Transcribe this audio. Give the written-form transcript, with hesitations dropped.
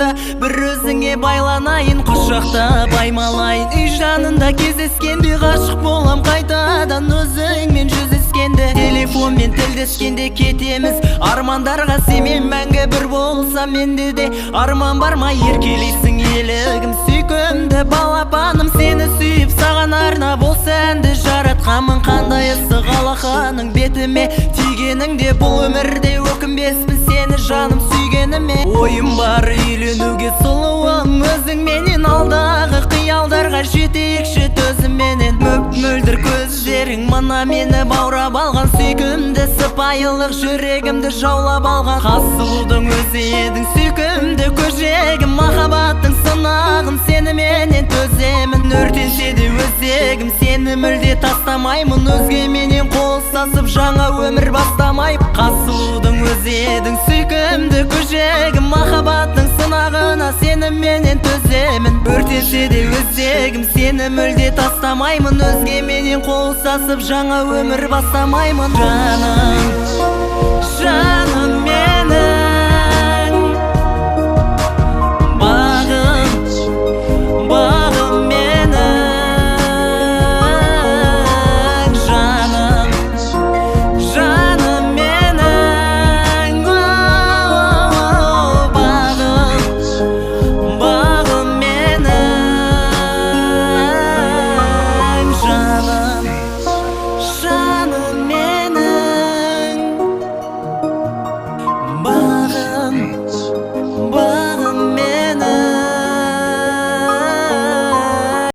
жаныңда, бір өзіңе байланайын, құшақтап аймалайын. Үй жанында кездескенде ғашық болам қайтадан, өзіңмен жүздескенде, телефонмен тілдескенде кетеміз армандарға. Сенмен мәңгі бір болса менде де арман бар ма? Еркелейсің елігім, сүйкімді балапаным, сені сүйіп саған арнап ол сәнді жаратқанмын. Қандай ыстық алақаның бетіме тигеніңде, бұл өмірде өкінбеспін сені жаным сүйгеніме. Ойым бар үйленуге сұлуым, өзіңменен алдағы қиялдарға жетейікші төзімменен. Мөп-мөлдір көздерің мына мені баурап алған, сүйкімді сыпайылық жүрегімді жаулап алған. Қасылудың өзі едің сүйкімді көжегім, махаббаттың сынағын сеніменен төземін. Өртенсе де өзегім сені мүлде тастамаймын, өзгеменен қол ұстасып жаңа өмір бастамайым. Қасылудың өзі едің сүйкімді көжегім, махаббаттың сынағына сеніменен төземін. Өртенсе де өзегім сені мүлде тастамаймын, өзгеменен қол ұстасып жаңа өмір бастамаймын. Жаным, жаным